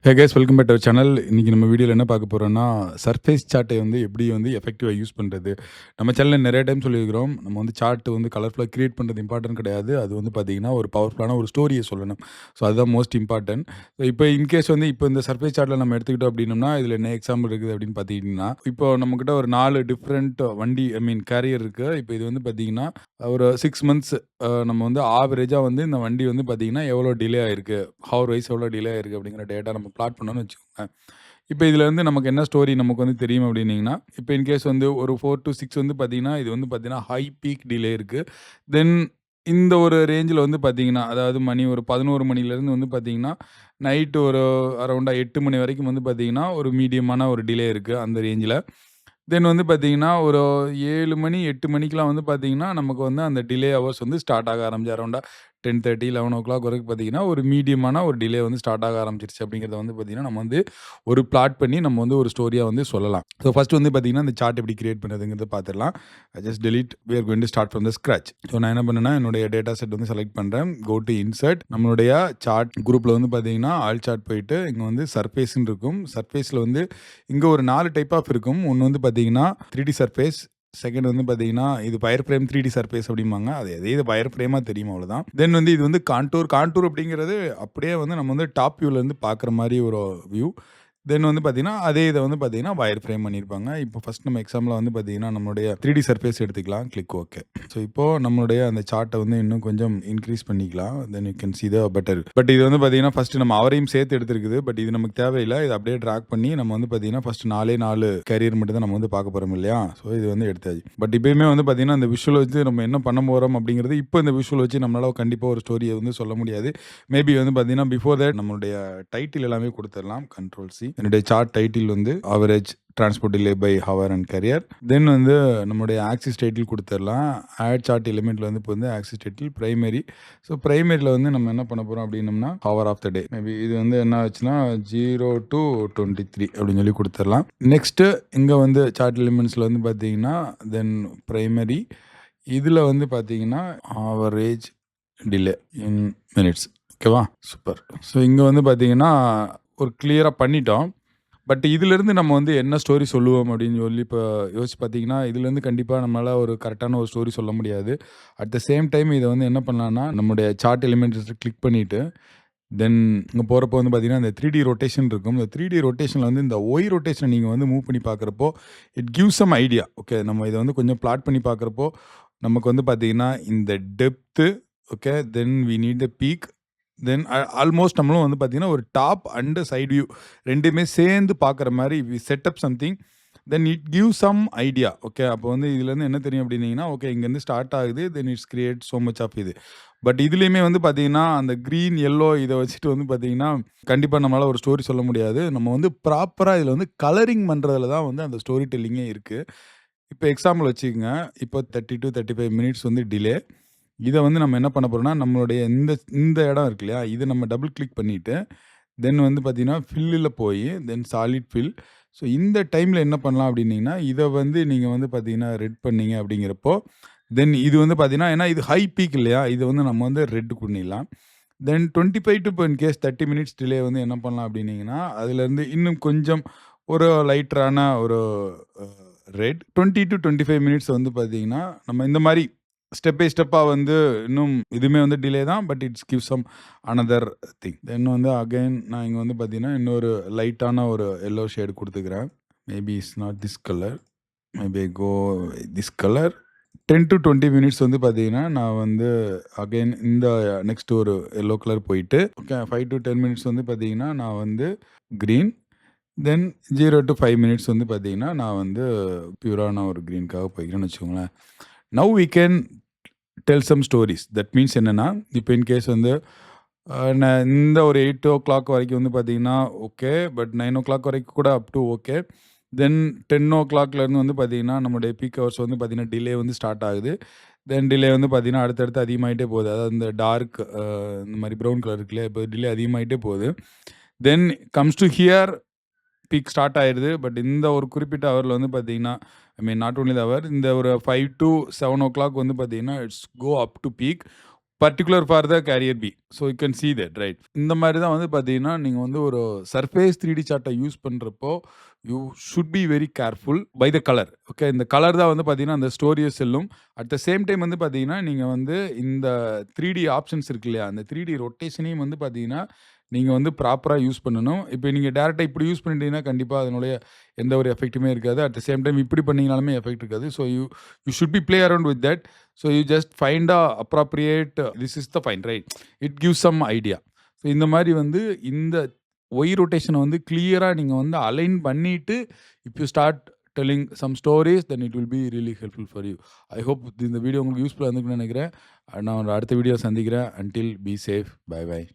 Hey guys welcome back to our channel. இன்னைக்கு நம்ம வீடியோவில் என்ன பார்க்க போகிறோம்னா, சர்ஃபேஸ் சார்ட்டை வந்து எப்படி வந்து எஃபெக்டிவாக யூஸ் பண்ணுறது. நம்ம சேனலில் நிறைய டைம் சொல்லியிருக்கிறோம். நம்ம வந்து சார்ட் வந்து கலர்ஃபுல்லாக கிரியேட் பண்ணுறது இம்பார்ட்டன்ட் கிடையாது. அது வந்து பார்த்தீங்கன்னா ஒரு பவர்ஃபுல்லான ஒரு ஸ்டோரியை சொல்லணும். ஸோ அதுதான் மோஸ்ட் இம்பார்ட்டன்ட். ஸோ இப்போ இன்கேஸ் வந்து இப்போ இந்த சர்ஃபேஸ் சார்ட்டில் நம்ம எடுத்துக்கிட்டோம் அப்படின்னோம்னா, இதில் என்ன எக்ஸாம்பிள் இருக்குது அப்படின்னு பார்த்தீங்கன்னா, இப்போ நம்மக்கிட்ட ஒரு 4 டிஃப்ரெண்ட் வண்டி கேரியர் இருக்குது. இப்போ இது வந்து பார்த்தீங்கன்னா ஒரு 6 மந்த்ஸ் நம்ம வந்து ஆவரேஜா வந்து இந்த வண்டி வந்து பார்த்தீங்கன்னா, எவ்வளோ டிலே ஆயிருக்கு, ஹவர் வைஸ் எவ்வளோ டிலே ஆயிருக்கு அப்படிங்கிற டேட்டா நம்ம பிளாட் பண்ணோம்னு வச்சுக்கோங்க. இப்போ இதில வந்து நமக்கு என்ன ஸ்டோரி நமக்கு வந்து தெரியும் அப்படின்னீங்கன்னா, இப்போ இன்கேஸ் வந்து ஒரு 4 டூ 6 வந்து பார்த்தீங்கன்னா, இது வந்து பார்த்தீங்கன்னா ஹை பீக் டிலே இருக்கு. தென் இந்த ஒரு ரேஞ்சில வந்து பார்த்தீங்கன்னா, அதாவது மணி ஒரு 11 மணிலேருந்து வந்து பார்த்தீங்கன்னா, நைட் ஒரு அரவுண்டா 8 மணி வரைக்கும் வந்து பார்த்தீங்கன்னா, ஒரு மீடியமான ஒரு டிலே இருக்கு அந்த ரேஞ்சில. தென் வந்து பார்த்தீங்கன்னா, ஒரு 7 மணி, 8 மணிக்கெல்லாம் வந்து பார்த்தீங்கன்னா, நமக்கு வந்து அந்த டிலே ஹவர்ஸ் வந்து ஸ்டார்ட் ஆக ஆரம்பிச்சு அரவுண்டா 10:30, 11:00 வரைக்கும் பார்த்தீங்கன்னா, ஒரு மீடியமான ஒரு டிலே வந்து ஸ்டார்ட் ஆக ஆரம்பிச்சிருச்சு அப்படிங்கிறத வந்து பார்த்தீங்கன்னா, நம்ம வந்து ஒரு பிளாட் பண்ணி நம்ம வந்து ஒரு ஸ்டோரியா வந்து சொல்லலாம். ஸோ ஃபர்ஸ்ட் வந்து பார்த்தீங்கன்னா, இந்த சார்ட் எப்படி கிரியேட் பண்ணுறதுங்கிறத பார்த்துடலாம். Just delete we are going to start from the scratch. So நான் என்ன பண்ணேன்னா, என்னுடைய டேட்டா செட் வந்து செலக்ட் பண்ணுறேன். Go to insert. நம்மளுடைய சார்ட் குரூப்பில் வந்து பார்த்தீங்கன்னா, ஆல் சார்ட் போயிட்டு இங்கே வந்து சர்ஃபேஸ்ன்னு இருக்கும். சர்ஃபேஸில் வந்து இங்கே ஒரு 4 டைப் ஆஃப் இருக்கும். ஒன்று வந்து பார்த்தீங்கன்னா 3D சர்ஃபேஸ். செகண்ட் வந்து பார்த்தீங்கன்னா, இது வயர் ஃப்ரேம் 3D சர்ஃபேஸ் அப்படிம்பாங்க. அது எதே இது வயர் ஃப்ரேமா தெரியும் அவ்வளோதான். தென் வந்து இது வந்து கான்டூர். கான்டூர் அப்படிங்கிறது அப்படியே வந்து நம்ம வந்து டாப் வியூலேருந்து பார்க்குற மாரி ஒரு வியூ. தென் வந்து பார்த்தீங்கன்னா, அதே இத வந்து பார்த்தீங்கன்னா, வயர் ஃப்ரேம் பண்ணியிருப்பாங்க. இப்போ ஃபர்ஸ்ட் நம்ம எக்ஸாம்பிளா வந்து பார்த்தீங்கன்னா, நம்மளுடைய 3D சர்ஃபேஸ் எடுத்துக்கலாம். Click okay. ஸோ இப்போ நம்மளுடைய அந்த சார்ட்ட வந்து இன்னும் கொஞ்சம் இன்க்ரீஸ் பண்ணிக்கலாம். Then you can see the better. But இது வந்து பார்த்தீங்கன்னா, ஃபர்ஸ்ட் நம்ம அவரையும் சேர்த்து எடுத்திருக்குது. பட் இது நமக்கு தேவையில்ல. இத அப்படியே டிராக் பண்ணி நம்ம வந்து பார்த்தீங்கன்னா, ஃபர்ஸ்ட் 4 கேரியர் மட்டும் தான் நம்ம வந்து பார்க்க போறோம் இல்லையா? ஸோ இது வந்து எடுத்தாச்சு. பட் இப்பயுமே வந்து பார்த்தீங்கன்னா, இந்த விஷுவல் வச்சு நம்ம என்ன பண்ண போறோம் அப்படிங்கிறது, இப்போ இந்த விஷுவல் வச்சு நம்மளால கண்டிப்பா ஒரு ஸ்டோரிய வந்து சொல்ல முடியாது. மேபி வந்து பார்த்தீங்கன்னா, பிஃபோர் தட் நம்மளுடைய டைட்டில் எல்லாமே குடுத்துறலாம். Control C. என்னுடைய சார்ட் டைட்டில் வந்து average transport delay by hour and carrier. Then வந்து நம்மளுடைய ஆக்சிஸ் டைட்டில் கொடுத்துடலாம். ஆட் சார்ட் எலிமெண்ட்ல வந்து இப்போ வந்து ஆக்சிஸ் டைட்டில் பிரைமரி. ஸோ பிரைமரியில் வந்து நம்ம என்ன பண்ண போகிறோம் அப்படின்னம்னா hour of the day. Maybe இது வந்து என்ன ஆச்சுன்னா 0 to 23 அப்படின்னு சொல்லி கொடுத்துடலாம். நெக்ஸ்ட்டு இங்கே வந்து சார்ட் எலிமெண்ட்ஸில் வந்து பார்த்தீங்கன்னா தென் பிரைமரி. இதில் வந்து பார்த்தீங்கன்னா ஆவரேஜ் டிலே இன் மினிட்ஸ். ஓகேவா? சூப்பர். ஸோ இங்கே வந்து பார்த்தீங்கன்னா ஒரு கிளியராக பண்ணிட்டோம். பட் இதிலிருந்து நம்ம வந்து என்ன ஸ்டோரி சொல்லுவோம் அப்படின்னு சொல்லி இப்போ யோசிச்சு பார்த்தீங்கன்னா, இதுலேருந்து கண்டிப்பாக நம்மளால ஒரு கரெக்டான ஒரு ஸ்டோரி சொல்ல முடியாது. அட் த சேம் டைம் இதை வந்து என்ன பண்ணலாம்னா, நம்முடைய சார்ட் எலிமெண்ட்ஸ் கிளிக் பண்ணிட்டு, தென் இங்கே போகிறப்போ வந்து பார்த்தீங்கன்னா, இந்த 3D ரொட்டேஷன் இருக்கும். இந்த 3D ரொட்டேஷனில் வந்து இந்த ஒய் ரொட்டேஷனை நீங்கள் வந்து மூவ் பண்ணி பார்க்குறப்போ, it gives some idea. Okay, நம்ம இதை வந்து கொஞ்சம் பிளாட் பண்ணி பார்க்குறப்போ, நமக்கு வந்து பார்த்தீங்கன்னா, இந்த depth, okay, then we need the peak, then almost நம்மளும் வந்து பார்த்தீங்கன்னா, ஒரு டாப் அண்ட் சைட் வியூ 2மே சேர்ந்து பார்க்குற மாரி we set up something. Then it give some idea. Okay, அப்போ வந்து இதுலேருந்து என்ன தெரியும் அப்படின்னீங்கன்னா, ஓகே இங்கேருந்து ஸ்டார்ட் ஆகுது. Then it's create so much of இது. பட் இதுலேயுமே வந்து பார்த்தீங்கன்னா, அந்த க்ரீன், எல்லோ இதை வச்சுட்டு வந்து பார்த்தீங்கன்னா, கண்டிப்பாக நம்மளால ஒரு ஸ்டோரி சொல்ல முடியாது. நம்ம வந்து ப்ராப்பராக இதில் வந்து கலரிங் பண்ணுறதுல தான் வந்து அந்த ஸ்டோரி டெல்லிங்கே இருக்குது. இப்போ எக்ஸாம்பிள் வச்சுக்கங்க. இப்போ 30 to 35 மினிட்ஸ் வந்து டிலே. இத வந்து நம்ம என்ன பண்ண போறோம்னா, நம்மளுடைய இந்த இந்த இடம் இருக்கு இல்லையா? இத நம்ம டபுள் கிளிக் பண்ணிட்டு, தென் வந்து பார்த்தீங்கன்னா, ஃபில்லுல போயி, தென் சாலிட் ஃபில். ஸோ இந்த டைம்ல என்ன பண்ணலாம் அப்டின்னீங்கன்னா, இத வந்து நீங்க வந்து பார்த்தீங்கன்னா, ரெட் பண்ணீங்க அப்டிங்கிறப்போ, தென் இது வந்து பார்த்தீங்கன்னா, ஏன்னா இது ஹை பீக் இல்லையா? இத வந்து நம்ம வந்து ரெட் பண்ணிடலாம். Then 25 to in case 30 minutes delay வந்து என்ன பண்ணலாம் அப்டின்னீங்கன்னா, அதுலேருந்து இன்னும் கொஞ்சம் ஒரு லைட்டரான ஒரு அ ரெட். 20 to 25 மினிட்ஸ் வந்து பார்த்தீங்கன்னா, நம்ம இந்த மாரி ஸ்டெப் பை ஸ்டெப்பா வந்து இன்னும் இதுவுமே வந்து டிலே தான். But it's give some another thing. Then வந்து அகைன் நான் இங்க வந்து பார்த்தீங்கன்னா, இன்னொரு லைட்டான ஒரு எல்லோ ஷேட் குடுத்துக்கிறேன். Maybe it's not this colour. Maybe I go this colour. 10 to 20 minutes வந்து பார்த்தீங்கன்னா, நான் வந்து அகைன் இந்த நெக்ஸ்ட் ஒரு எல்லோ கலர் போயிட்டு, ஓகே 5 to 10 மினிட்ஸ் வந்து பார்த்தீங்கன்னா, நான் வந்து கிரீன். தென் 0 to 5 மினிட்ஸ் வந்து பார்த்தீங்கன்னா, நான் வந்து பியூரான ஒரு கிரீனுக்காக போய்க்கிறேன்னு வச்சுக்கோங்களேன். Now we can tell some stories. That means என்னன்னா, இப்போ இன் கேஸ் வந்து நான் இந்த ஒரு 8:00 வரைக்கும் வந்து பார்த்தீங்கன்னா, ஓகே. பட் 9:00 வரைக்கும் கூட அப் டூ ஓகே. தென் 10:00லேருந்து வந்து பார்த்தீங்கன்னா, நம்முடைய பீக் ஹவர்ஸ் வந்து பார்த்தீங்கன்னா, டிலே வந்து ஸ்டார்ட் ஆகுது. தென் டிலே வந்து பார்த்தீங்கன்னா, அடுத்தடுத்து அதிகமாயிட்டே போகுது. அதாவது இந்த டார்க் இந்த மாரி ப்ரவுன் கலர் இருக்கு இல்லையா? இப்போ டிலே அதிகமாயிட்டே போகுது. Then comes to here peak start ஆயிருது. பட் இந்த ஒரு குறிப்பிட்ட ஹவர்ல வந்து பார்த்தீங்கன்னா, I mean not only the hour, இந்த ஒரு 5 to 7:00 வந்து பார்த்தீங்கன்னா, it's go up to peak. Particular for the carrier B. So you can see that right. இந்த மாதிரி தான் வந்து பார்த்தீங்கன்னா, நீங்க வந்து ஒரு சர்ஃபேஸ் 3D சார்ட்ட யூஸ் பண்றப்போ, you should be very careful by the colour. Okay. இந்த கலர் தான் வந்து பார்த்தீங்கன்னா, அந்த ஸ்டோரிய செல்லும். அட் த சேம் டைம் வந்து பார்த்தீங்கன்னா, நீங்க வந்து இந்த 3D ஆப்ஷன்ஸ் இருக்கு இல்லையா? அந்த 3D ரொட்டேஷனையும் வந்து பார்த்தீங்கன்னா, நீங்க வந்து ப்ராப்பரா யூஸ் பண்ணணும். இப்ப நீங்க டைரக்ட்டா இப்படி யூஸ் பண்ணிட்டீங்கன்னா, கண்டிப்பா அதனுடைய எந்த ஒரு எஃபெக்ட்டுமே இருக்காது. அட் த சேம் டைம் இப்படி பண்ணீங்கனாலுமே எஃபெக்ட் இருக்காது. So you should be play around with that. So you just find a appropriate this is the fine right. It gives some idea. So இந்த மாரி வந்து இந்த ஒய் ரொட்டேஷன வந்து கிளியரா நீங்க வந்து அலைன் பண்ணிட்டு, if you start telling some stories then it will be really helpful for you. I hope இந்த வீடியோ உங்களுக்கு யூஸ்ஃபுல்லா இருந்திருக்கும்னு நெனைக்கிறேன். நான் ஒரு அடுத்த வீடியோ சந்திக்கிறேன். Until be safe. Bye by.